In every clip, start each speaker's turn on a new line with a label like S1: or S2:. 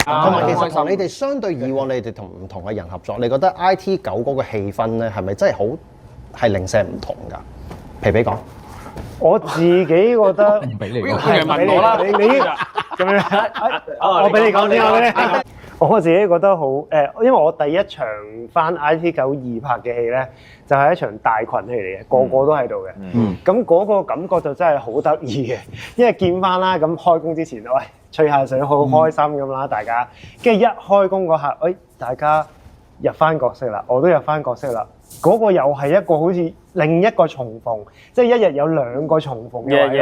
S1: 同埋其實同你哋相對以往，你哋同唔同嘅人合作，你覺得 IT 九嗰個氣氛咧係咪真係好係零舍唔同㗎？皮皮講，
S2: 我自己覺得
S3: 唔俾你
S4: 呢個
S3: 講，
S4: 問我啦，
S2: 你咁樣，我俾你講先，我俾你講。我自己覺得好因為我第一場翻 IT 九二拍嘅戲咧，就係一場大群戲嚟嘅，個個都喺度嘅。咁嗰個感覺就真係好得意嘅，因為見翻啦，咁開工之前，喂吹下水，好開心咁啦，大家。跟住一開工嗰刻，大家入翻角色啦，我都入翻角色啦。嗰個又係一個好似另一個重逢，即係一日有兩個重逢嘅位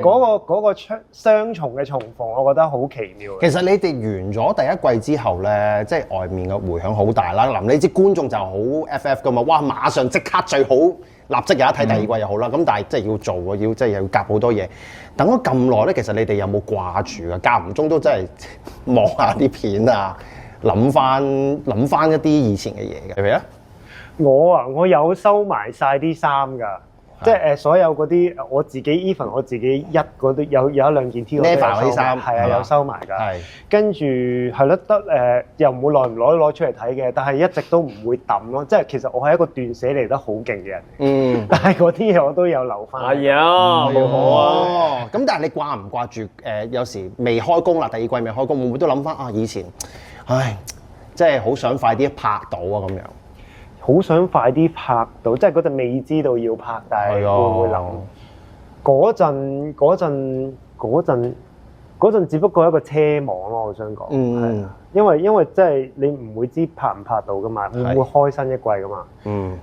S2: 咯。嗰個雙重嘅重逢，我覺得好奇妙。
S1: 其實你哋完咗第一季之後咧，即係外面嘅迴響好大啦。嗱，你知觀眾就好 FF 噶嘛，哇！馬上即刻最好立即有得睇第二季又好啦。咁但係即係要做喎，即係又要夾好多嘢。等咗咁耐咧，其實你哋有冇掛住啊？間唔中都真係望下啲片啊，諗翻一啲以前嘅嘢嘅，係咪啊？
S2: 我有收埋晒啲衫㗎，即係所有嗰啲我自己 even 我自己嗰啲有一兩件 T 恤嗰啲衫，係啊有收埋㗎。係跟住係咯，又唔會耐唔耐攞出嚟睇嘅，但係一直都唔會抌咯。即係其實我係一個斷捨離得好勁嘅人，但係嗰啲嘢我都有留翻。
S4: 係啊，好好啊。
S1: 咁但係你掛唔掛住有時未開工啦，第二季未開工，會唔會都諗翻啊？以前，唉，即係好想快啲拍到啊咁樣。
S2: 好想快啲拍到，即係嗰陣未知道要拍，但係會唔會諗嗰陣只不過係一個奢望咯，我想講。係啊，因為即係你唔會知拍唔拍到噶嘛，會唔會開新一季噶嘛。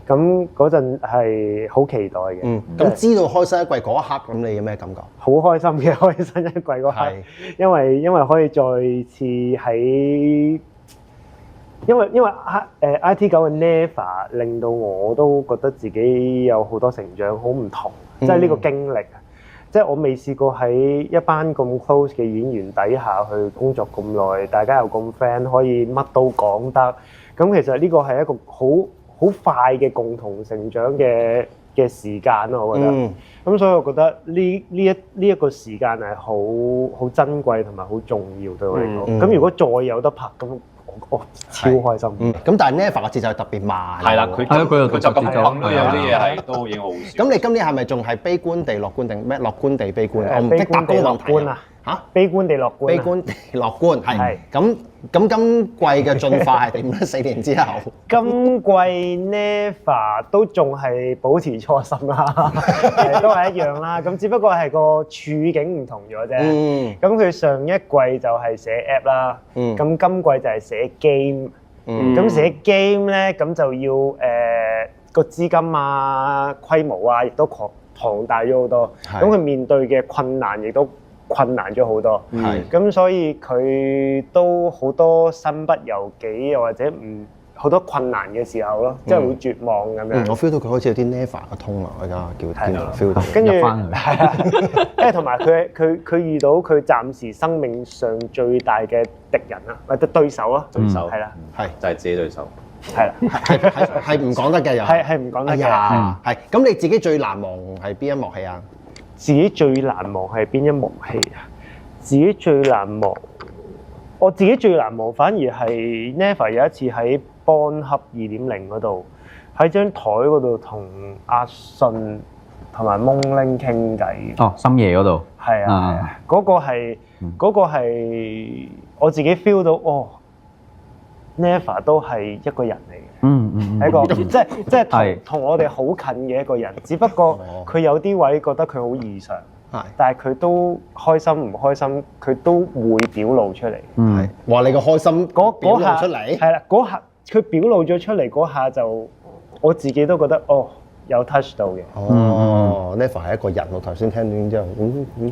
S2: 咁嗰陣係好期待嘅。
S1: 咁知道開新一季嗰一刻，咁你有咩感覺？
S2: 好開心嘅開新一季嗰刻，因為可以再次喺。因為IT 九嘅 Never 令到我都覺得自己有好多成長，好唔同，即係呢個經歷，即係我未試過喺一班咁 close 嘅演員底下去工作咁耐，大家又咁 friend，可以乜都講得，咁其實呢個係一個好快嘅共同成長嘅時間咯，我覺得。咁所以我覺得呢一個時間係好珍貴同埋好重要對我嚟講。咁如果再有得拍咁。我超開心。
S1: 咁但係 Never 嘅節奏特別慢。
S4: 係啦，佢就咁講都有啲嘢係都已經好笑。
S1: 咁你今年係咪仲係悲觀地樂觀定咩？樂觀地悲觀？我唔識答嗰個問題啊。嚇？
S2: 悲觀地樂觀。
S1: 悲觀地樂觀係。咁今季嘅進化係點咧？4年之後。今季
S2: Never 都仲係保持初心啦，都係一樣啦。咁只不過係個處境唔同咗啫。咁佢上一季就係寫 app 啦，咁今季就係寫 game。咁寫 game 咧，咁就要個資金啊、規模啊，亦都龐大咗好多。咁佢面對嘅困難亦都困難咗好多。咁所以佢都好多身不由己，又或者好多困難嘅時候咯，即係會絕望咁樣。
S1: 我 feel 到佢好似有啲 Never 嘅通啊，我而家叫 feel 到。
S2: 跟住係啊，因為同埋佢遇到佢暫時生命上最大嘅敵人啦，或者對手咯，對手係啦，
S4: 係就係自己對手，
S2: 係啦，
S1: 係唔講得嘅又
S2: 係唔講得嘅。
S1: 係咁，你自己最難忘係邊一幕戲啊？
S2: 自己最難忘係邊一幕戲啊？自己最難忘，我自己最難忘反而係 Never 有一次喺Born Hub 2.0嗰度，喺張台嗰度同阿信同埋蒙玲傾偈。
S3: 哦，深夜嗰度。
S2: 係啊，嗰個係我自己 feel 到哦 ，Never 都係一個人嚟嘅。係一個即係同我哋好近嘅一個人，只不過佢有啲位覺得佢好異常。但係佢都開心唔開心，佢都會表露出嚟。
S1: 話你個開心表露出嚟。
S2: 係啦，嗰下佢表露咗出嚟嗰下就，我自己都覺得哦，有 touch 到嘅。
S1: Never 係一個人，我頭先聽完之後，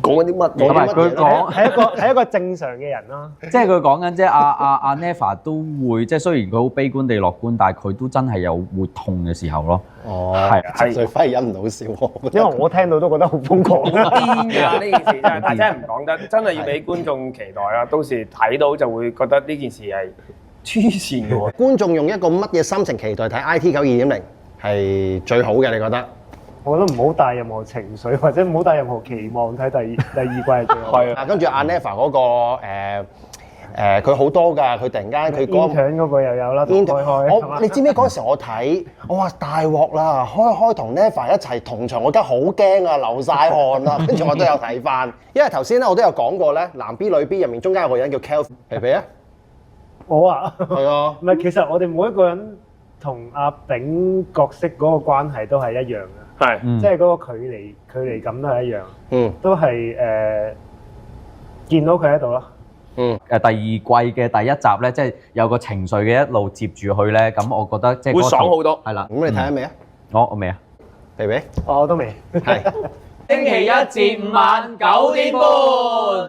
S1: 講緊啲乜？
S3: 同埋佢講
S2: 係一個正常嘅人咯。
S3: 即係佢講緊即係阿 Never 都會，即係雖然佢好悲觀地樂觀，但係佢都真係有會痛嘅時候咯。
S1: 係，最反而忍唔到笑。
S2: 因為我聽到都覺得好瘋狂，
S5: 癲㗎呢件事真係，但係真係唔講得，真係要俾觀眾期待啦。到時睇到就會覺得呢件事係黐線嘅喎。
S1: 觀眾用一個乜嘢心情期待睇 IT 九2.0係最好嘅？你覺得？
S2: 我覺得唔好帶任何情緒，或者唔好帶任何期望睇第二季係最好。
S1: 係啊，跟住阿 Never 嗰個佢好多㗎，佢突然間佢嗰
S2: intern 嗰個又有啦，同開開係嘛
S1: 你知唔知嗰陣時我睇，我話大鑊啦，開同 Neva 一齊同場，我而家好驚啊，流晒汗啦，跟住我都有睇翻，因為頭先咧我都有講過咧，男 B 女 B 入面中間有個人叫 Kelvin 皮皮啊，
S2: 我啊，
S1: 係啊，
S2: 唔係，其實我哋每一個人同阿炳角色嗰個關係都係一樣嘅，
S5: 係
S2: 即係嗰個距離感都係一樣，
S1: 嗯
S2: 都係見到佢喺度咯。
S3: 第二季嘅第一集咧，即係有個情緒嘅一路接住去咧，咁我覺得即係
S5: 會爽好多。
S3: 係啦，
S1: 咁你睇下未啊？
S3: 我未啊。
S1: 皮皮
S2: 我都未。
S1: 係。
S4: 星期一至五晚9點半。